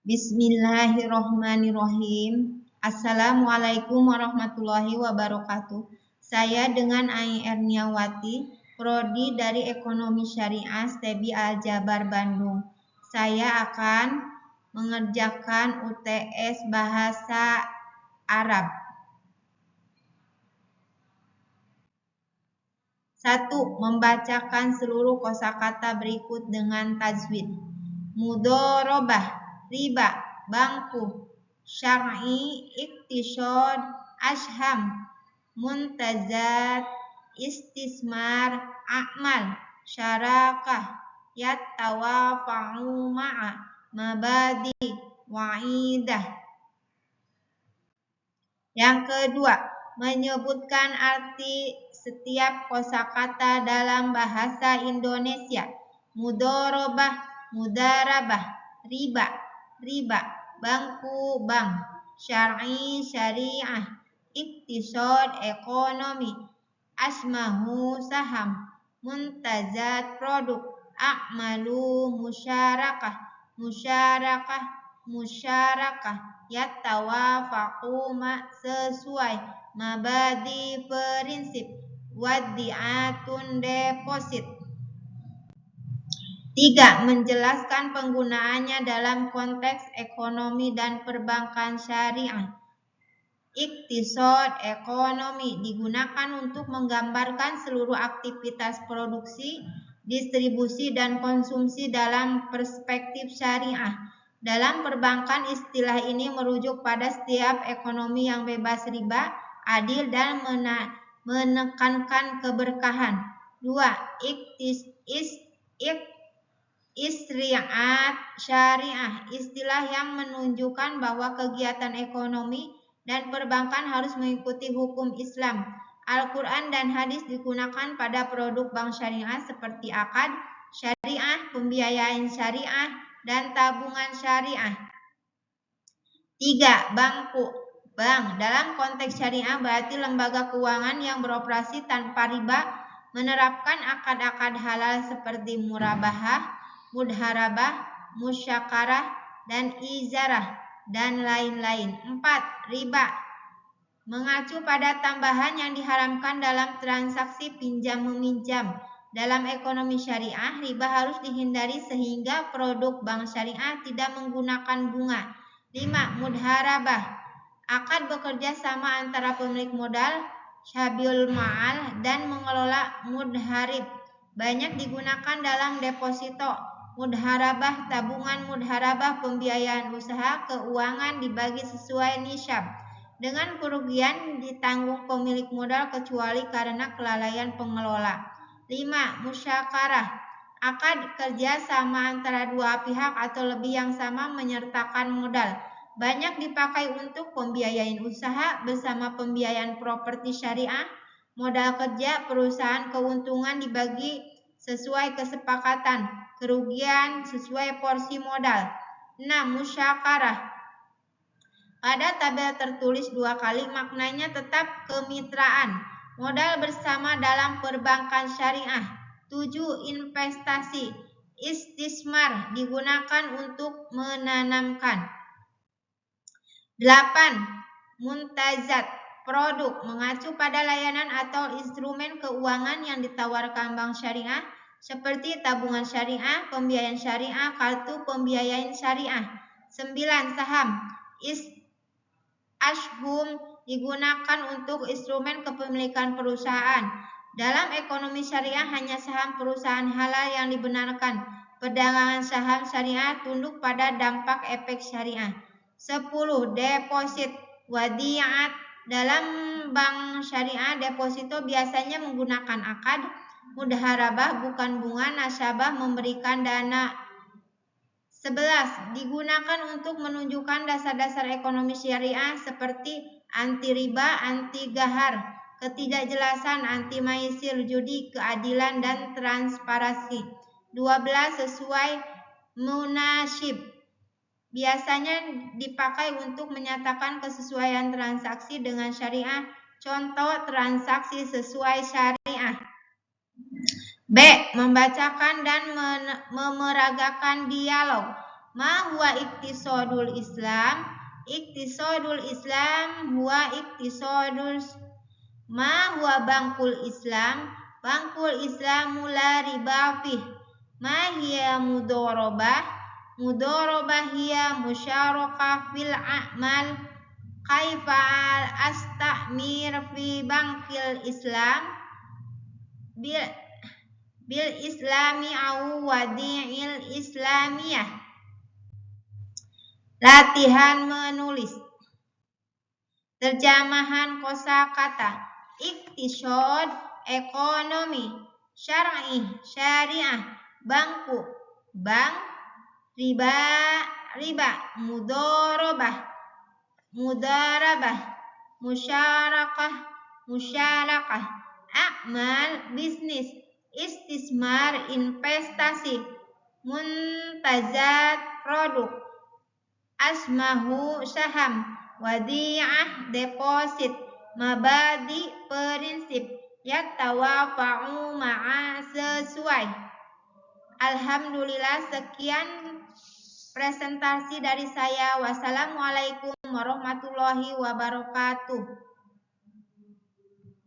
Bismillahirrohmanirrohim. Assalamualaikum warahmatullahi wabarakatuh. Saya dengan Ai Erniawati, Prodi dari Ekonomi Syariah STEBI Al-Jabar Bandung. Saya akan mengerjakan UTS Bahasa Arab. 1. Membacakan seluruh kosakata berikut dengan tajwid. Mudorobah, riba, bangku, syar'i, iktisod, asham, muntazat, istismar, a'mal, syarakah, yattawafa'u ma'a, mabadi, wa'idah. Yang kedua, menyebutkan arti setiap kosakata dalam bahasa Indonesia. Mudorobah, mudarabah, riba, riba, bangku, bank, syar'i, syariah, iktisod, ekonomi, asmahu, saham, muntazat, produk, a'malu, musyarakah, musyarakah, musyarakah, yattawafaqu sesuai, mabadi prinsip, wadi'atun deposit. 3. Menjelaskan penggunaannya dalam konteks ekonomi dan perbankan syariah. Iktisod, ekonomi, digunakan untuk menggambarkan seluruh aktivitas produksi, distribusi, dan konsumsi dalam perspektif syariah. Dalam perbankan, istilah ini merujuk pada setiap ekonomi yang bebas riba, adil, dan menekankan keberkahan. 2. Istriat syariah, istilah yang menunjukkan bahwa kegiatan ekonomi dan perbankan harus mengikuti hukum Islam. Al-Quran dan hadis digunakan pada produk bank syariah seperti akad syariah, pembiayaan syariah, dan tabungan syariah. 3. Bangku, bank dalam konteks syariah berarti lembaga keuangan yang beroperasi tanpa riba, menerapkan akad-akad halal seperti murabahah, mudharabah, musyakarah, dan izarah, dan lain-lain. 4. Riba, mengacu pada tambahan yang diharamkan dalam transaksi pinjam-meminjam. Dalam ekonomi syariah, riba harus dihindari sehingga produk bank syariah tidak menggunakan bunga. 5. Mudharabah, akad bekerja sama antara pemilik modal, syabiul ma'al, dan mengelola mudharib. Banyak digunakan dalam deposito, mudharabah, tabungan, mudharabah, pembiayaan usaha, keuangan dibagi sesuai nisab. Dengan kerugian ditanggung pemilik modal kecuali karena kelalaian pengelola. 5. Musyakarah, akad kerja sama antara dua pihak atau lebih yang sama menyertakan modal. Banyak dipakai untuk pembiayaan usaha bersama pembiayaan properti syariah. Modal kerja perusahaan, keuntungan dibagi sesuai kesepakatan, kerugian sesuai porsi modal. 6. Musyakarah, pada tabel tertulis 2 kali, maknanya tetap kemitraan, modal bersama dalam perbankan syariah. 7. Investasi, istismar, digunakan untuk menanamkan. 8. Muntazat, produk, mengacu pada layanan atau instrumen keuangan yang ditawarkan bank syariah seperti tabungan syariah, pembiayaan syariah, kartu pembiayaan syariah. 9. Saham, ashum, digunakan untuk instrumen kepemilikan perusahaan. Dalam ekonomi syariah hanya saham perusahaan halal yang dibenarkan. Perdagangan saham syariah tunduk pada dampak efek syariah. 10. Deposit, wadi'at, dalam bank syariah deposito biasanya menggunakan akad, mudharabah bukan bunga, nasabah memberikan dana. 11. Digunakan untuk menunjukkan dasar-dasar ekonomi syariah seperti anti riba, anti gahar, ketidakjelasan, anti maisir, judi, keadilan, dan transparansi. 12. Sesuai munasib, biasanya dipakai untuk menyatakan kesesuaian transaksi dengan syariah. Contoh transaksi sesuai syariah. B. Membacakan dan memeragakan dialog. Ma huwa iktisadul Islam? Iktisadul Islam huwa iktisadul Ma huwa bangkul Islam? Bangkul Islamu la riba fih. Ma hiya mudharabah? Mudharabah hiya musyarakah fil a'mal. Kaifa astamir fi bangkil Islam? Bil islami au wadi'il islamiyah. Latihan menulis. Terjemahan kosakata. Iktisad, ekonomi. Syar'i, syariah. Bangku, bank. Riba, riba. Mudharabah, mudarabah. Musyarakah, musyarakah. A'mal, bisnis. Istismar, investasi. Muntazat, produk. Asmahu, saham. Wadi'ah, deposit. Mabadi, prinsip. Yatawafa'u ma'a, sesuai. Alhamdulillah, sekian presentasi dari saya. Wassalamualaikum warahmatullahi wabarakatuh.